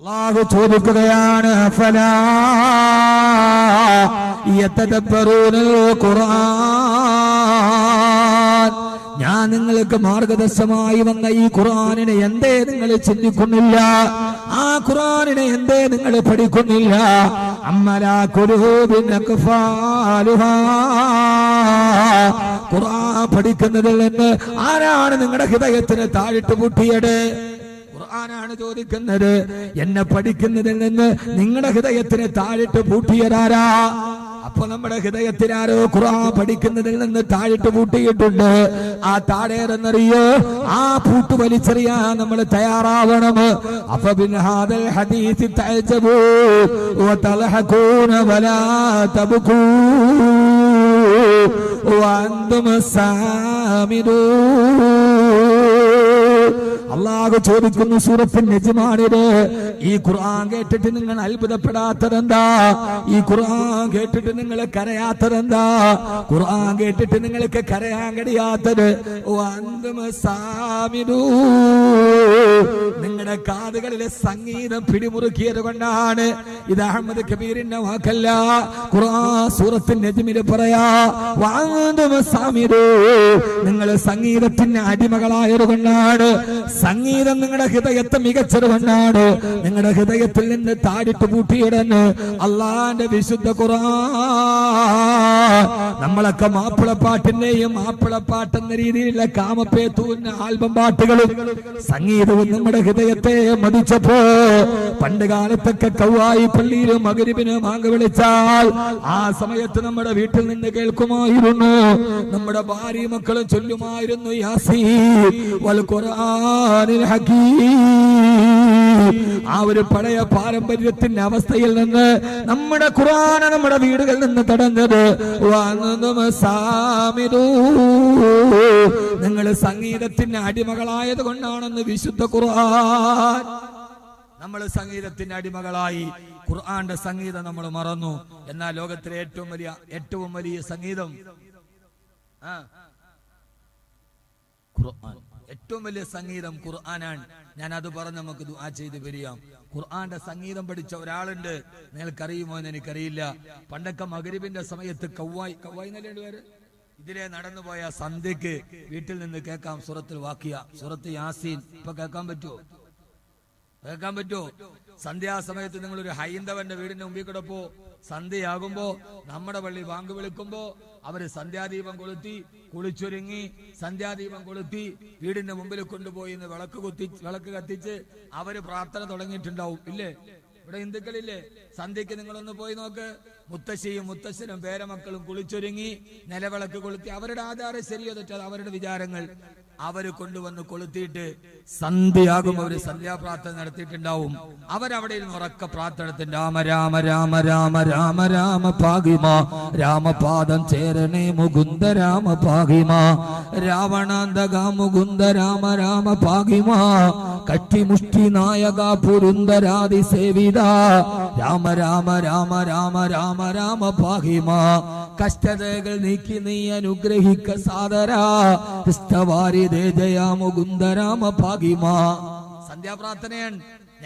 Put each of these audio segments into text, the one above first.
അല്ലാഹു ചോദിക്കുകയാണ് ഫലാ യതദബ്ബറൂനൽ ഖുർആൻ, ഞാൻ നിങ്ങൾക്ക് മാർഗദർശനമായി വന്ന ഈ ഖുർആനിനെ എന്തേ നിങ്ങൾ ചിന്തിക്കുന്നില്ല? ആ ഖുർആനിനെ എന്തേ നിങ്ങൾ പഠിക്കുന്നില്ല? അമ്മലാ ഖുലൂബിൻ അഖ്ഫാലുഹാ, ഖുർആൻ പഠിക്കുന്നതിൽ നിന്ന് ആരാണ് നിങ്ങളുടെ ഹൃദയത്തിന് താഴിട്ട് പൂട്ടിയത്? ഖുർആനാണ് ചോദിക്കുന്നത്. എന്നെ പഠിക്കുന്നതിൽ നിന്ന് നിങ്ങളുടെ ഹൃദയത്തിന് താഴിട്ട് പൂട്ടിയതാരാ? അപ്പൊ നമ്മുടെ ഹൃദയത്തിനാരോ ഖുർആൻ പഠിക്കുന്നതിൽ നിന്ന് താഴിട്ട് പൂട്ടിയിട്ടുണ്ട്. ആ താഴേറെന്നറിയോ? ആ പൂട്ട് വലിച്ചെറിയാൻ നമ്മൾ തയ്യാറാവണം. അപ്പൊ ബിൻഹാദൽ ഹദീസ് തഅജബൂ വതൽഹഖൂന വലാ തബ്കൂ വഅൻതും സാമിദൂൻ. അല്ലാഹു ചോദിക്കുന്നു സൂറത്തുൻ നജ്മാണിത്, ഈ ഖുർആൻ കേട്ടിട്ട് നിങ്ങൾ അത്ഭുതപ്പെടാത്തതെന്താ? ഈ ഖുർആൻ കേട്ടിട്ട് നിങ്ങൾ കരയാത്തതെന്താ? ഖുർആൻ കേട്ടിട്ട് നിങ്ങൾക്ക് കരയാൻ കഴിയാത്തത് നിങ്ങളുടെ കാതുകളിലെ സംഗീതം പിടിമുറുക്കിയത് കൊണ്ടാണ്. ഇത് അഹമ്മദ് കബീറിന്റെ വാക്കല്ല, ഖുർആൻ സൂറത്തുൻ നജ്മിൽ പറയാ നിങ്ങൾ സംഗീതത്തിന് അടിമകളായത് കൊണ്ടാണ്. സംഗീതം നിങ്ങളുടെ ഹൃദയത്തെ മികച്ചത് കൊണ്ടാണ്. നിങ്ങളുടെ ഹൃദയത്തിൽ നിന്ന് താഴിട്ട് പൂട്ടിയിടന്ന് അള്ളാന്റെ വിശുദ്ധ ഖുർആൻ. നമ്മളൊക്കെ മാപ്പിളപ്പാട്ടിന്റെയും മാപ്പിളപ്പാട്ടെന്ന രീതിയിലുള്ള കാമപ്പേത്തൂന്ന ആൽബം പാട്ടുകളും സംഗീതവും നമ്മുടെ ഹൃദയത്തെ മതിച്ചപ്പോ, പണ്ട് കാലത്തൊക്കെ കൗവായി പള്ളിയിൽ മഗ്‌രിബിന് ബാങ്ക് വിളിച്ചാൽ ആ സമയത്ത് നമ്മുടെ വീട്ടിൽ നിന്ന് കേൾക്കുമായിരുന്നു. നമ്മുടെ ഭാര്യ മക്കളും ചൊല്ലുമായിരുന്നു യാസീൻ വൽ ഖുർആനിൽ ഹകീം. ആ ഒരു പഴയ പാരമ്പര്യത്തിന്റെ അവസ്ഥയിൽ നിന്ന് നമ്മുടെ ഖുർആൻ നമ്മുടെ വീടുകളിൽ നിന്ന് തടഞ്ഞത്. നിങ്ങൾ സംഗീതത്തിന് അടിമകളായത് കൊണ്ടാണെന്ന് വിശുദ്ധ ഖുർആൻ. നമ്മൾ സംഗീതത്തിന്റെ അടിമകളായി ഖുർആന്റെ സംഗീതം നമ്മൾ മറന്നു. എന്നാൽ ലോകത്തിലെ ഏറ്റവും വലിയ സംഗീതം ഖുർആൻ. ഏറ്റവും വലിയ സംഗീതം ഖുർആനാണ്. ഞാൻ അത് പറഞ്ഞ് നമുക്ക് ദുആ ചെയ്ത് പിരിയാം. ഖുർആന്റെ സംഗീതം പഠിച്ച ഒരാളുണ്ട്, നിങ്ങൾക്കറിയുമോ എന്ന് എനിക്കറിയില്ല. പണ്ടൊക്കെ മഗ്‌രിബിന്റെ സമയത്ത് കൗവായി എന്നല്ലേ പേര്, ഇതിലെ നടന്നു പോയ സന്ധ്യക്ക് വീട്ടിൽ നിന്ന് കേൾക്കാം സൂറത്തുൽ വാഖിയ, സൂറത്ത് യാസീൻ. ഇപ്പൊ കേൾക്കാൻ പറ്റുമോ? സന്ധ്യാസമയത്ത് നിങ്ങളൊരു ഹൈന്ദവന്റെ വീടിന്റെ മുമ്പിൽ കൂടെ പോ, സന്ധ്യയാകുമ്പോ നമ്മുടെ പള്ളി ബാങ്ക് വിളിക്കുമ്പോ അവര് സന്ധ്യാദീപം കൊളുത്തി കുളിച്ചൊരുങ്ങി സന്ധ്യാദീപം കൊളുത്തി വീടിന്റെ മുമ്പിൽ കൊണ്ടുപോയി വിളക്ക് കത്തിച്ച് അവര് പ്രാർത്ഥന തുടങ്ങിയിട്ടുണ്ടാവും. ഇല്ലേ? ഇവിടെ ഹിന്ദുക്കളില്ലേ? സന്ധ്യക്ക് നിങ്ങളൊന്ന് പോയി നോക്ക്. മുത്തശ്ശിയും മുത്തശ്ശനും പേരമക്കളും കുളിച്ചൊരുങ്ങി നിലവിളക്ക് കൊളുത്തി. അവരുടെ ആധാരം ശരിയോ തെറ്റോ അവരുടെ വിചാരങ്ങൾ. അവര് കൊണ്ടുവന്ന് കൊളുത്തിയിട്ട് സന്ധ്യയാകും അവര് സന്ധ്യാപ്രാർത്ഥന നടത്തിയിട്ടുണ്ടാവും. അവരവിടെ ഉറക്ക പ്രാർത്ഥനത്തിന്റെ രാമ രാമ രാമ രാമ രാമ രാമ പാഹിമ രാമപാദം ചേരണേ മുകുന്ദ രാമ പാഹിമ രാവണാന്തക മുകുന്ദ രാമ രാമ പാഹിമ കട്ടിമുഷ്ടി നായക പുരുന്ദരാതി സേവിത രാമ രാമ രാമ രാമ രാമ രാമ പാഹിമ കഷ്ടതകൾ നീക്കി നീ അനുഗ്രഹിക്ക സാദരാ ജയ മുകുന്ദ രാമ പാഹിമ. സന്ധ്യാപ്രാർത്ഥനയാണ്.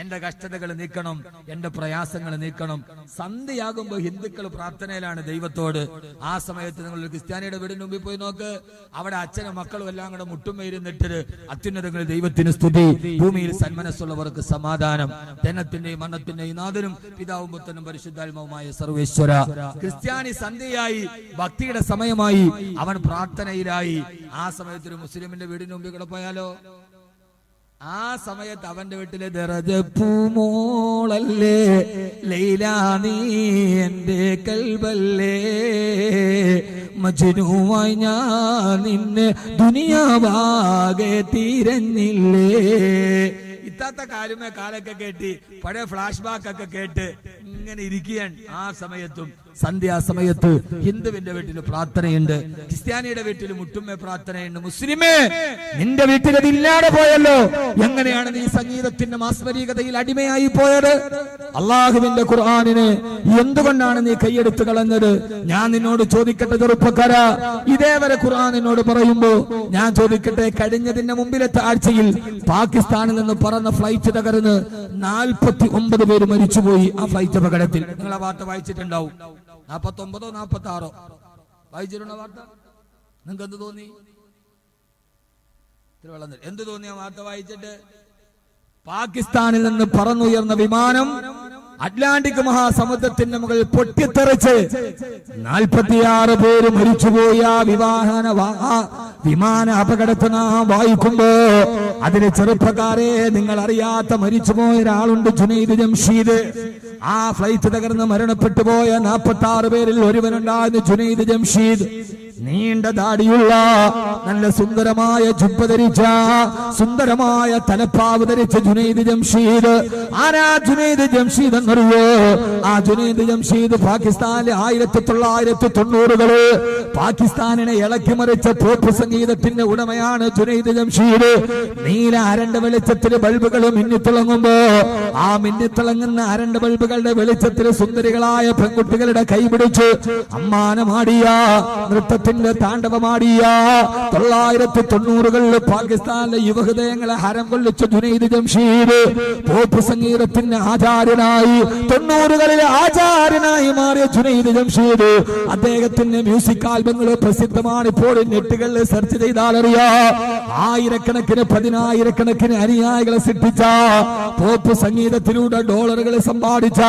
എന്റെ കഷ്ടതകൾ നീക്കണം, എന്റെ പ്രയാസങ്ങൾ നീക്കണം. സന്ധ്യയാകുമ്പോ ഹിന്ദുക്കൾ പ്രാർത്ഥനയിലാണ് ദൈവത്തോട്. ആ സമയത്ത് നിങ്ങൾ ഒരു ക്രിസ്ത്യാനിയുടെ വീടിന് മുമ്പിൽ പോയി നോക്ക്. അവിടെ അച്ഛനും മക്കളും എല്ലാം കൂടെ മുട്ടുമേരുന്നിട്ട് അത്യുന്നതങ്ങളിൽ ദൈവത്തിന് സ്തുതി, ഭൂമിയിൽ സന്മനസ്സുള്ളവർക്ക് സമാധാനം, ജനത്തിന്റെയും മരണത്തിന്റെയും നാഥനും പിതാവും പുത്രനും പരിശുദ്ധാത്മാവുമായ സർവേശ്വര. ക്രിസ്ത്യാനി സന്ധ്യയായി, ഭക്തിയുടെ സമയമായി, അവൻ പ്രാർത്ഥനയിലായി. ആ സമയത്ത് ഒരു മുസ്ലിമിന്റെ വീടിന് മുമ്പിൽ കൂടെ പോയാലോ? ആ സമയത്ത് അവന്റെ വീട്ടിലെ ദറജപ്പൂമോളല്ലേ ലൈലാ നീ എന്റെ കൽബല്ലേ മജ്നൂവായി ഞാൻ നിന്നെ ദുനിയാവാകെ തിരഞ്ഞില്ലേ. ഇത്താത്ത കാലമേ കാലൊക്കെ കേട്ടി പഴയ ഫ്ലാഷ് ബാക്ക് ഒക്കെ കേട്ട് ഇങ്ങനെ ഇരിക്കുകയാണ്. ആ സമയത്തും സന്ധ്യാസമയത്ത് ഹിന്ദുവിന്റെ വീട്ടിൽ പ്രാർത്ഥനയുണ്ട്, ക്രിസ്ത്യാനിയുടെ വീട്ടിൽ മുട്ടുമ്മ പ്രാർത്ഥനയുണ്ട്. മുസ്ലിമേ, നിന്റെ വീട്ടിൽ അത് ഇല്ലാതെ പോയല്ലോ. എങ്ങനെയാണ് നീ സംഗീതത്തിന്റെ മാസ്മരികതയിൽ അടിമയായി പോയത്? അള്ളാഹുവിന്റെ ഖുർആനിനെ എന്തുകൊണ്ടാണ് നീ കൈയെടുത്ത് കളഞ്ഞത്? ഞാൻ നിന്നോട് ചോദിക്കട്ടെ ചെറുപ്പക്കാരാ, ഇതേവരെ ഖുർആൻ എന്നോട് പറയുമ്പോ ഞാൻ ചോദിക്കട്ടെ, കഴിഞ്ഞതിന്റെ മുമ്പിലത്തെ ആഴ്ചയിൽ പാകിസ്ഥാനിൽ നിന്ന് പറന്ന ഫ്ലൈറ്റ് തകർന്ന് 49 പേര് മരിച്ചുപോയി ആ ഫ്ലൈറ്റ് അപകടത്തിൽ. നിങ്ങൾ ആ വാർത്ത വായിച്ചിട്ടുണ്ടാവും. 49 46 വായിച്ചിട്ടുണ്ടോ വാർത്ത? നിങ്ങൾക്ക് എന്ത് തോന്നി? എന്ത് തോന്നി ആ വാർത്ത വായിച്ചിട്ട്? പാകിസ്ഥാനിൽ നിന്ന് പറന്നുയർന്ന വിമാനം അറ്റ്ലാന്റിക് മഹാസമുദ്രത്തിന്റെ മുകളിൽ പൊട്ടിത്തെറിച്ച് 46 പേര് മരിച്ചുപോയ വിമാന അപകടത്തെ നാം വായിക്കുമ്പോ അതിലെ ചെറുപ്പക്കാരെ, നിങ്ങൾ അറിയാത്ത മരിച്ചുപോയ ഒരാളുണ്ട്, ജുനൈദ് ജംഷീദ്. ആ ഫ്ലൈറ്റ് തകർന്ന് മരണപ്പെട്ടു പോയ 46 പേരിൽ ഒരുവനുണ്ടായിരുന്നു ജുനൈദ് ജംഷീദ്. നീണ്ട ദാടിയുള്ള, നല്ല സുന്ദരമായ ജുബ്ബ ധരിച്ച, സുന്ദരമായ തലപ്പാവ് ധരിച്ച ജുനൈദ് ജംഷീദ്. ആരാ ജുനൈദ് ജംഷീദ് എന്നറിയോ? ആ ജുനൈദ് ജംഷീദ് പാകിസ്ഥാനിലെ 1990കളിൽ പാകിസ്ഥാനിനെ ഇളക്കി മറിച്ച പോപ്പ് സംഗീതത്തിന്റെ ഉടമയാണ് ജുനൈദ് ജംഷീദ്. നീല അരണ്ട വെളിച്ചത്തിൽ ബൾബുകൾ മിന്നിത്തിളങ്ങുമ്പോ ആ മിന്നിത്തിളങ്ങുന്ന അരണ്ട ബൾബുകളുടെ വെളിച്ചത്തിൽ സുന്ദരികളായ പെൺകുട്ടികളുടെ കൈപിടിച്ച് അമ്മാനമാടിയ, നൃത്തത്തിൽ താണ്ഡവമാടിയ 1990കളിൽ പാകിസ്ഥാനിലെ യുവഹൃദയങ്ങളെ ഹരം കൊള്ളിച്ച ജുനൈദ് ജംഷീദ് പോപ്പ് സംഗീതത്തിന്റെ ആചാര്യനായി, 90കളിലെ ആചാര്യനായി മാറിയ ജുനൈദ് ജംഷീദ്. അദ്ദേഹത്തിന്റെ മ്യൂസിക് ആൽബങ്ങൾ പ്രസിദ്ധമാണ്. ഇപ്പോൾ നെറ്റുകളിൽ സെർച്ച് ചെയ്താൽ അറിയാം. ആയിരക്കണക്കിന് 10,000കണക്കിന് അനുയായികളെ സൃഷ്ടിച്ച, പോപ്പ് സംഗീതത്തിലൂടെ ഡോളറുകൾ സമ്പാദിച്ച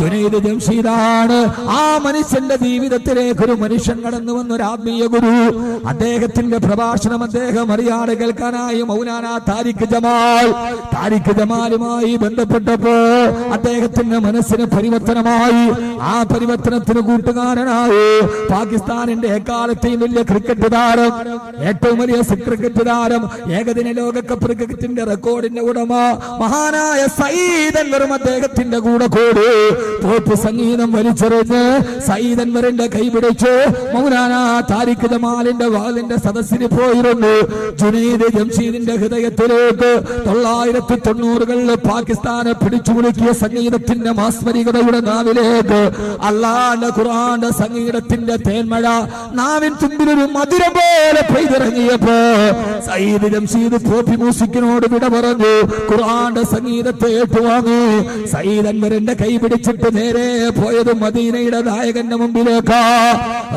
ജുനൈദ് ജംഷീദാണ്. ആ മനുഷ്യന്റെ ജീവിതത്തിലേക്ക് ഒരു മനുഷ്യൻ കടന്നു വന്ന ഒരു ആത്മീയ ഗുരു. അദ്ദേഹത്തിന്റെ പ്രഭാഷണം അദ്ദേഹം അറിയാതെ കേൾക്കാനായി മൗലാന താരിഖ് ജമാലുമായി ബന്ധപ്പെട്ടപ്പോ അദ്ദേഹത്തിന്റെ മനസ്സിന് പരിവർത്തനമായി. ആ പരിവർത്തനത്തിന് കൂട്ടുകാരനായി പാകിസ്ഥാനിന്റെ എക്കാലത്തെയും വലിയ ക്രിക്കറ്റ് താരം, ഏറ്റവും വലിയ ക്രിക്കറ്റ് താരം, ഏകദിന ലോകകപ്പ് ക്രിക്കറ്റിന്റെ റെക്കോർഡിന്റെ ഉടമ മഹാനായ സയ്യിദ് അൻവറും അദ്ദേഹത്തിന്റെ കൂടെ കൂടി പോപ്പ് സംഗീതം വലിച്ചെറിഞ്ഞ് സയ്യിദ് അൻവറിന്റെ കൈപിടിച്ച് മൗലാന താരിഖ് ജമാലിന്റെ വാലിന്റെ സദസ്സിന് പോയിരുന്നു. ജുനൈദ് ജംഷീദിന്റെ ഹൃദയത്തിലേക്ക് 1990കളിൽ പാകിസ്ഥാനെ പിടിച്ചുമുറുക്കിയ സംഗീതത്തിന്റെ മാസ്മരികതയുടെ നാവിലേക്ക് അല്ലാഹുവിന്റെ ഖുർആന്റെ സംഗീതത്തിന്റെ തേന്മഴ നാവിൻ തുമ്പിലൊരു മധുരം പോലെ പെയ്തിറങ്ങിയപ്പോ സയ്യിദ് ജംഷീദ് പോപ്പി മ്യൂസിക്കിനോട് വിട പറഞ്ഞു. ഖുർആന്റെ സംഗീതത്തെ ഏറ്റുവാങ്ങി സയ്യിദ് അൻവറിന്റെ കൈ പിടിച്ചിട്ട് നേരെ പോയത് മദീനയുടെ നായകന്റെ മുമ്പിലേക്കാ.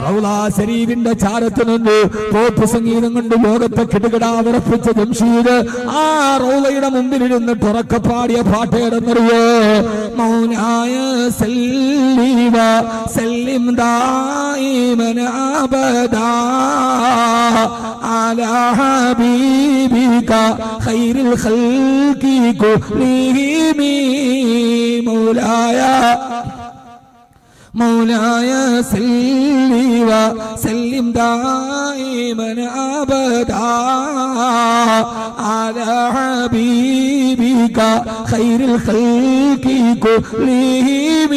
റൗളാ ശരീഫിന്റെ ചാരത്ത് നിന്ന് പോപ്പ് സംഗീതം കൊണ്ട് ലോകത്തെ കിടുകിടാ വിറപ്പിച്ച ജംഷീദ് ആ റൗളയുടെ മുമ്പിലിരുന്ന് തുറക്കപ്പാടിയ പാട്ടേടെന്നറിയോ? മൗനായ സല്ലീവ സല്ലിം ദായിമൻ അബദാ അലാ ഹബീബിക ഖൈറുൽ ഖൽഖി കുല്ലിഹിം മൗലായ സല്ലി വസല്ലിം ദായിമൻ അബദാ അലാ ഹബീബിക ഖൈറുൽ ഖൽഖി കുല്ലിഹിം.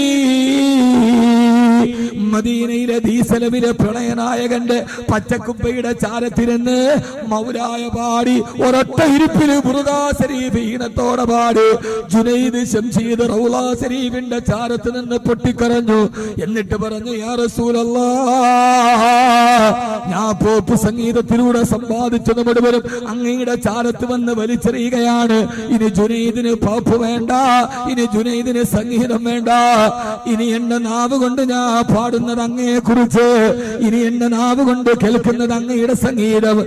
മദീനയിലെ ദീസലമിലെ പ്രണയനായകന്റെ പച്ചക്കുപ്പയുടെ ചാരത്തിരുന്ന് മൗലായ പാടി ഒരൊറ്റ ഇരിപ്പില് ബുർദാ ശരീഫ് ഈണത്തോടെ പാടി ജുനൈദ് ശംഷീദ് റൗളാ ശരീഫിന്റെ ചാരത്ത് നിന്ന് പൊട്ടിക്കരഞ്ഞു. എന്നിട്ട് പറഞ്ഞു, യാ റസൂലല്ലാഹ്, ഞാൻ പോപ്പ് സംഗീതത്തിലൂടെ സമ്പാദിച്ചത് മുഴുവനും അങ്ങയുടെ ചാരത്ത് വന്ന് വലിച്ചെറിയുകയാണ്. ഇനി ജുനൈദിന് പോപ്പ് വേണ്ട, ഇനി ജുനൈദിന് സംഗീതം വേണ്ട. ഇനി എന്റെ നാവ് കൊണ്ട് ഞാൻ പാടുന്നത് അങ്ങയെ കുറിച്ച്, ഇനി എന്റെ നാവ് കൊണ്ട് കേൾക്കുന്നത് അങ്ങയുടെ സംഗീതം.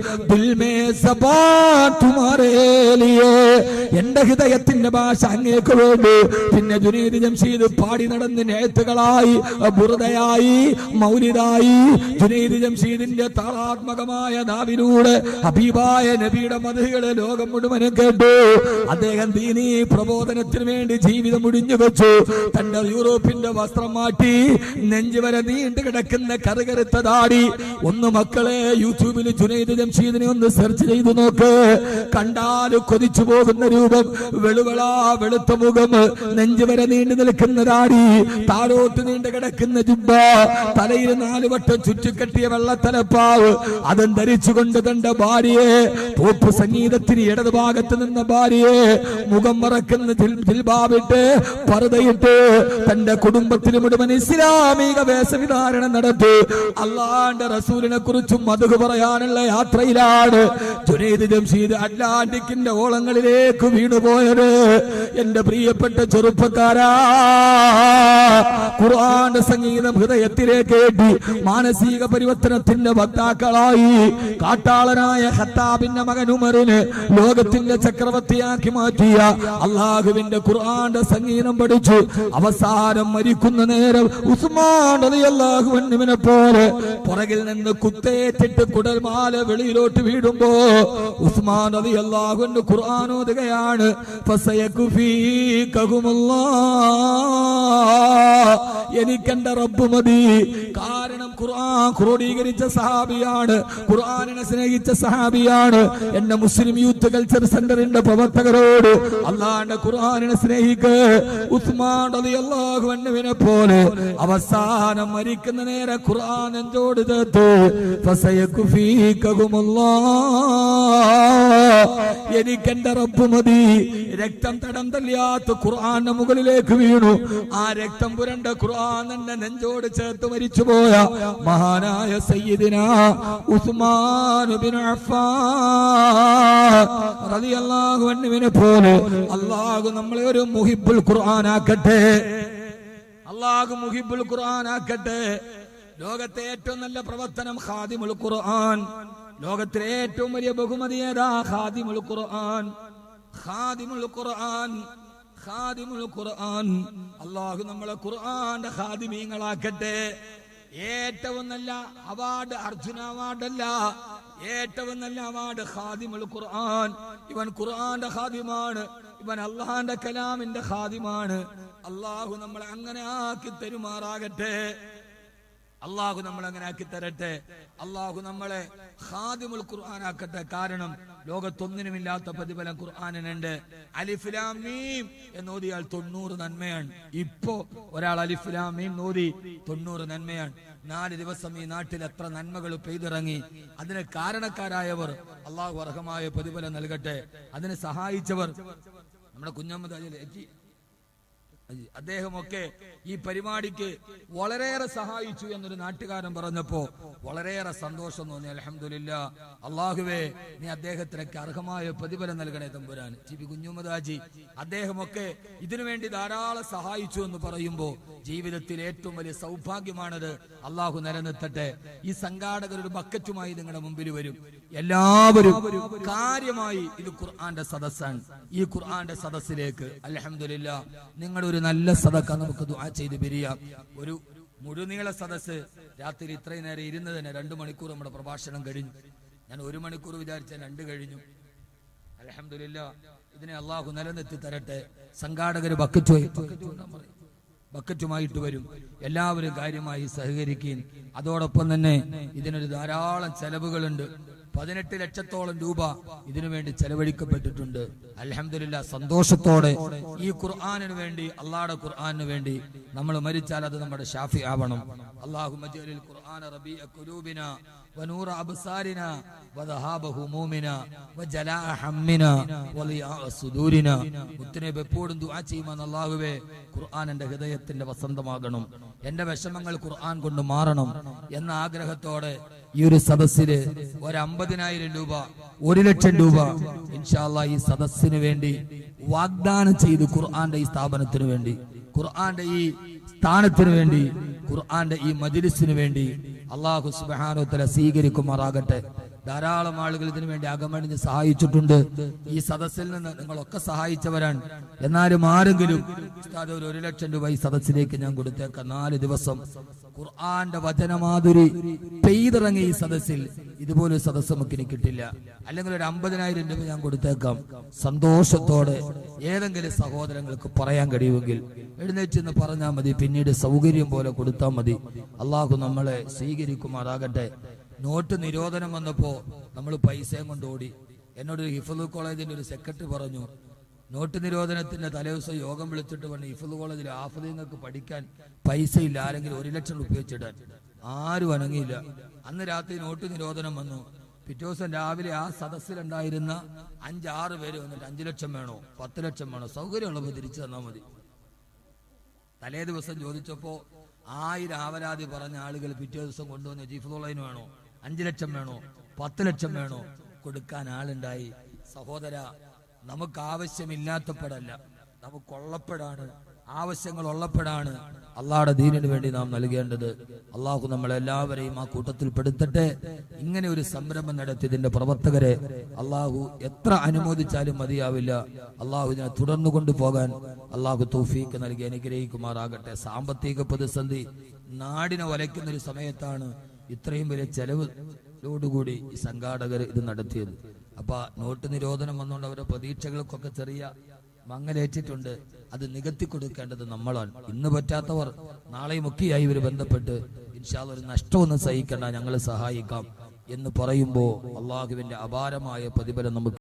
എന്റെ ഹൃദയത്തിന്റെ ഭാഷ അങ്ങേക്ക് വേണ്ടി. പിന്നെ ജുനൈദ് ജംഷീദ് പാടി നടന്ന് നേത്തുകളായി, ബുർദയായി, മൗലിദായി. ജുനൈദ് ജംഷീദിന്റെ താളാത്മകമായ നാവിലൂടെ ഹബീബായ നബിയുടെ മദ്ഹുകളെ ലോകം മുഴുവനും കേട്ടു. അദ്ദേഹം ദീനീ പ്രബോധനത്തിന് വേണ്ടി ജീവിതം മുടിഞ്ഞു വെച്ചു. തന്റെ യൂറോപ്പിന്റെ വസ്ത്രം മാറ്റി നെഞ്ചുവരെ നീണ്ടു കിടക്കുന്ന കറുകറുത്ത താടി. ഒന്ന് മക്കളെ യൂട്യൂബിൽ ജുനൈദ് ജംഷീദിനെ ഒന്ന് സെർച്ച് ചെയ്തു നോക്ക്. കണ്ടാൽ കൊതിച്ചു പോകുന്ന രൂപം, വെളുവളാ വെളുത്ത മുഖം, നെഞ്ചു വരെ നീണ്ടു നിൽക്കുന്ന താടി, താഴോട്ട് നീണ്ടു കിടക്കുന്ന ജുബ്ബ, തലയിൽ 4 വട്ടം ചുറ്റിക്കെട്ടിയ വെള്ളത്തലപ്പാവ്, അതും ധരിച്ചുകൊണ്ട് തന്റെ ഭാര്യയെ, പോപ്പ് സംഗീതത്തിന് ഇടത് ഭാഗത്ത് നിന്ന ഭാര്യയെ മുഖം മറക്കുന്ന ജിൽബാബിട്ട് പർദയിട്ട് തന്റെ കുടുംബത്തിന് മുഴുവൻ ഇസ്ലാമിക വേഷവിധാരണം നടത്തി അള്ളാന്റെ റസൂലിനെ കുറിച്ചും മദ്ഹ് പറയാനുള്ള യാത്രയിലാണ് ജുനൈദ് ജംഷീദ് അറ്റ്ലാന്റിക്കിന്റെ ഓളങ്ങളിലേക്ക് വീണുപോയത്. എന്റെ പ്രിയപ്പെട്ട ചെറുപ്പക്കാരാ, ഖുർആന്റെ സംഗീതം ഹൃദയത്തിലേക്ക് കേട്ടി മാനസിക പരിവർത്തനത്തിന്റെ വക്താക്കളായി കാട്ടാളനായ ഖത്താബിന്റെ മകൻ ഉമറിന് ലോകത്തിന്റെ ചക്രവർത്തിയാക്കി മാറ്റിയ അള്ളാഹുവിന്റെ ഖുർആന്റെ സംഗീതം പഠിച്ചു അവസാനം മരിക്കുന്ന നേരം ഉസ്മാൻ റളിയല്ലാഹു അൻഹുവിനെ പോലെ പുറകിൽ നിന്ന് കുത്തേറ്റിട്ട് കുടൽമാല വെളിയിലോട്ട് വീടുമ്പോ ഉസ്മാൻ റളിയല്ലാഹു അൻഹു ഖുർആൻ ഓതുകയാണ്. എനിക്കെന്റെ റബ്ബ് മതി. കാരണം ഖുർആൻ ക്രോഡീകരിച്ച സഹാബിയാണ്, ഖുർആനിനെ സ്നേഹിച്ച സഹാബിയാണ്. എന്റെ മുസ്ലിം യൂത്ത് കൾച്ചർ സെന്ററിന്റെ പ്രവർത്തകരോട് അള്ളാന്റെ ഖുർആനിനെ സ്നേഹിക്ക്. ഉസ്മാൻ റളിയല്ലാഹു അൻഹുവിനെ പോലെ അവസാനം മരിക്കുന്ന നേരെ ഖുർആൻ നെഞ്ചോട് ചേർത്ത് എനിക്കെന്റെ റബ്ബ് മതി. രക്തം തടം തല്ലിയാത്ത ഖുർആന്റെ മുകളിലേക്ക് വീണു. ആ രക്തം പുരണ്ട ഖുർആൻ എന്നെ നെഞ്ചോട് ചേർത്ത് മരിച്ചുപോയ മഹാനായ സയ്യിദിനാ ഉസ്മാൻ ഇബ്നു അഫ്ഫാൻ റളിയല്ലാഹു അൻഹുവിനെ പോലെ അല്ലാഹു നമ്മളെ ഒരു മുഹിബ്ബുൽ ഖുർആൻ ആക്കട്ടെ. അല്ലാഹു മുഹിബ്ബുൽ ഖുർആൻ ആക്കട്ടെ. ലോകത്തെ ഏറ്റവും നല്ല പ്രവർത്തനം ഖാദിമുൽ ഖുർആൻ. ലോകത്തിലെ ഏറ്റവും വലിയ ബഹുമതി ഏതാ? ഖാദിമുൽ ഖുർആൻ. ഖാദിമുൽ ഖുർആൻ, ഖാദിമുൽ ഖുർആൻ. അല്ലാഹു നമ്മളെ ഖുർആന്റെ ഖാദിമീങ്ങളാക്കട്ടെ. ഏറ്റവും നല്ല അവാർഡ് അർജുന അവാർഡല്ല, ഏറ്റവും നല്ല അവാർഡ് ഖാദിമുൽ ഖുർആൻ. ഇവൻ ഖുർആന്റെ ഖാദിമാണ്, ഇവൻ അള്ളാന്റെ കലാമിന്റെ ഖാദിമാണ്. അല്ലാഹു നമ്മളെ അങ്ങനെ ആക്കി തരുമാറാകട്ടെ. അള്ളാഹു നമ്മളെ അങ്ങനെ ആക്കി തരട്ടെ. അള്ളാഹു നമ്മളെ ഖാദിമുൽ ഖുർആൻ ആക്കട്ടെ. കാരണം ലോകത്തൊന്നിനുമില്ലാത്ത പ്രതിഫലം ഖുർആനിനുണ്ട്. അലിഫ് ലാം മീം എന്നോദിയാൽ 90 നന്മയാണ്. ഇപ്പോ ഒരാൾ അലിഫ് ലാം മീം നോദി 90 നന്മയാണ്. 4 ദിവസം ഈ നാട്ടിൽ എത്ര നന്മകൾ പെയ്തിറങ്ങി. അതിന് കാരണക്കാരായവർ അള്ളാഹു അർഹമായ പ്രതിഫലം നൽകട്ടെ. അതിന് സഹായിച്ചവർ നമ്മുടെ കുഞ്ഞമ്മദ് അദ്ദേഹമൊക്കെ ഈ പരിപാടിക്ക് വളരെയേറെ സഹായിച്ചു എന്നൊരു നാട്ടുകാരൻ പറഞ്ഞപ്പോ വളരെയേറെ സന്തോഷം തോന്നി. അൽഹംദുലില്ലാ. അള്ളാഹുവേ, നീ അദ്ദേഹത്തിനൊക്കെ അർഹമായ പ്രതിഫലം നൽകണേ തമ്പുരാൻ. ടി.പി. കുഞ്ഞുമദാജി അദ്ദേഹമൊക്കെ ഇതിനുവേണ്ടി ധാരാളം സഹായിച്ചു എന്ന് പറയുമ്പോ ജീവിതത്തിൽ ഏറ്റവും വലിയ സൗഭാഗ്യമാണത്. അള്ളാഹു നിലനിർത്തട്ടെ. ഈ സംഘാടകരുടെ ബക്കറ്റുമായി നിങ്ങളുടെ മുമ്പിൽ വരും. എല്ലാവരും കാര്യമായി ഇത് ഖുർആന്റെ സദസ്സാണ്. ഈ ഖുർആന്റെ സദസ്സിലേക്ക് അൽഹംദുലില്ലാ നിങ്ങളുടെ ഒരു നല്ല സദക്ക നമുക്ക് ദുആ ചെയ്ത് പിരിയാം. ഒരു മുഴുനീള സദസ്സ് രാത്രി ഇത്രയും നേരം ഇരുന്നതിന് 2 മണിക്കൂർ നമ്മുടെ പ്രഭാഷണം കഴിഞ്ഞു. ഞാൻ 1 മണിക്കൂർ വിചാരിച്ച 2 കഴിഞ്ഞു. അൽഹംദുലില്ലാ. ഇതിനെ അള്ളാഹു നിലനിർത്തി തരട്ടെ. സംഘാടകര് ബക്കറ്റുമായിട്ട് വരും. എല്ലാവരും കാര്യമായി സഹകരിക്കുകയും അതോടൊപ്പം തന്നെ ഇതിനൊരു ധാരാളം ചെലവുകളുണ്ട്. 18 ലക്ഷത്തോളം രൂപ ഇതിനുവേണ്ടി ചെലവഴിക്കപ്പെട്ടിട്ടുണ്ട്. അൽഹംദുലില്ലാ. സന്തോഷത്തോടെ ഈ ഖുർആനിന് വേണ്ടി, അള്ളാഹുടെ ഖുർആനിന് വേണ്ടി നമ്മൾ മരിച്ചാൽ അത് നമ്മുടെ ഷാഫി ആവണം. അല്ലാഹുമ്മ ജഅലിൽ ഖുർആന റബീഅ ഖുലൂബിനാ വനൂറ അബ്സാരിനാ വദഹാബ ഹുമൂമിനാ വജലാഅ ഹമ്മിനാ വലിയാഅ സുദൂരിനാ. മുത്തനബി എപ്പോഴും ദുആ ചെയ്യുമെന്ന് അല്ലാഹുവേ ഖുർആൻ എൻ്റെ ഹൃദയത്തിന്റെ വസന്തമാകണം, എന്റെ വിഷമങ്ങൾ ഖുർആൻ കൊണ്ട് മാറണം എന്ന ആഗ്രഹത്തോടെ ഈ ഒരു സദസ്സില് 50,000 രൂപ 1 ലക്ഷം രൂപ ഇൻഷാ അല്ലാഹ് ഈ സദസ്സിന് വേണ്ടി വാഗ്ദാനം ചെയ്തു. ഖുർആന്റെ ഈ സ്ഥാപനത്തിന് വേണ്ടി, ഖുർആന്റെ ഈ സ്ഥാനത്തിന് വേണ്ടി, ഖുർആന്റെ ഈ മജ്ലിസിന് വേണ്ടി അല്ലാഹു സുബ്ഹാനഹു വ തആല സ്വീകരിക്കുമാറാകട്ടെ. ധാരാളം ആളുകൾ ഇതിനു വേണ്ടി അകമണിഞ്ഞ് സഹായിച്ചിട്ടുണ്ട്. ഈ സദസ്സിൽ നിന്ന് നിങ്ങളൊക്കെ സഹായിച്ചവരാണ്. എന്നാലും ആരെങ്കിലും ഉസ്താദ് ഒരു 1 ലക്ഷം രൂപ ഈ സദസ്സിലേക്ക് ഞാൻ കൊടുത്തേക്കാം. 4 ദിവസം ഖുർആന്റെ വചനമാധുരി പെയ്തിറങ്ങിയ ഈ സദസ്സിൽ ഇതുപോലൊരു സദസ്സ് നമുക്ക് ഇനി കിട്ടില്ല. അല്ലെങ്കിൽ ഒരു 50,000 രൂപ ഞാൻ കൊടുത്തേക്കാം. സന്തോഷത്തോടെ ഏതെങ്കിലും സഹോദരങ്ങൾക്ക് പറയാൻ കഴിയുമെങ്കിൽ എഴുന്നേറ്റ് പറഞ്ഞാൽ മതി. പിന്നീട് സൗകര്യം പോലെ കൊടുത്താൽ മതി. അള്ളാഹു നമ്മളെ സ്വീകരിക്കുമാറാകട്ടെ. നോട്ട് നിരോധനം വന്നപ്പോ നമ്മൾ പൈസയും കൊണ്ട് ഓടി. എന്നോട് ഹിഫ്ള് കോളേജിന്റെ ഒരു സെക്രട്ടറി പറഞ്ഞു, നോട്ട് നിരോധനത്തിന്റെ തലേദിവസം യോഗം വിളിച്ചിട്ട് പറഞ്ഞു, ഹിഫ്ള് കോളേജിൽ ഹാഫിദുകൾക്ക് പഠിക്കാൻ പൈസ ഇല്ല, ആരെങ്കിലും 1 ലക്ഷം രൂപ വെച്ചിടാൻ. ആരും അനങ്ങിയില്ല. അന്ന് രാത്രി നോട്ട് നിരോധനം വന്നു. പിറ്റേ ദിവസം രാവിലെ ആ സദസ്സിലുണ്ടായിരുന്ന 5-6 പേര് വന്നിട്ട് 5 ലക്ഷം വേണോ 10 ലക്ഷം വേണോ, സൗകര്യമുള്ളപ്പോൾ തിരിച്ചു തന്നാൽ മതി. തലേ ദിവസം ചോദിച്ചപ്പോ 1000 ആവലാതി പറഞ്ഞ ആളുകൾ പിറ്റേ ദിവസം കൊണ്ടുവന്ന് ഹിഫ്ളുള്ളതിന് വേണോ, 5 ലക്ഷം വേണോ, 10 ലക്ഷം വേണോ, കൊടുക്കാൻ ആളുണ്ടായി. സഹോദര, നമുക്ക് ആവശ്യമില്ലാത്തപ്പോഴല്ല, നമുക്കുള്ളപ്പോഴാണ്, ആവശ്യങ്ങൾ ഉള്ളപ്പോഴാണ് അള്ളാഹുടെ ദീനിന് വേണ്ടി നാം നൽകേണ്ടത്. അള്ളാഹു നമ്മളെല്ലാവരെയും ആ കൂട്ടത്തിൽ പെടുത്തട്ടെ. ഇങ്ങനെ ഒരു സംരംഭം നടത്തിയതിന്റെ പ്രവർത്തകരെ അള്ളാഹു എത്ര അനുമോദിച്ചാലും മതിയാവില്ല. അള്ളാഹു ഇതിനെ തുടർന്നു കൊണ്ടുപോകാൻ അള്ളാഹു തൗഫീക്ക് നൽകി അനുഗ്രഹിക്കുമാറാകട്ടെ. സാമ്പത്തിക പ്രതിസന്ധി നാടിനെ വലയ്ക്കുന്ന ഒരു സമയത്താണ് ഇത്രയും വലിയ ചെലവിലോടുകൂടി ഈ സംഘാടകർ ഇത് നടത്തിയത്. അപ്പൊ നോട്ട് നിരോധനം വന്നുകൊണ്ട് അവരുടെ പ്രതീക്ഷകൾക്കൊക്കെ ചെറിയ മങ്ങലേറ്റിട്ടുണ്ട്. അത് നികത്തി കൊടുക്കേണ്ടത് നമ്മളാണ്. ഇന്ന് പറ്റാത്തവർ നാളെയുമൊക്കെയായി ഇവർ ബന്ധപ്പെട്ട് ഇൻഷാ അല്ലാഹ് ഒരു നഷ്ടമൊന്നും സഹിക്കേണ്ട, ഞങ്ങൾ സഹായിക്കാം എന്ന് പറയുമ്പോൾ അള്ളാഹുവിന്റെ അപാരമായ പ്രതിഫലം നമുക്ക്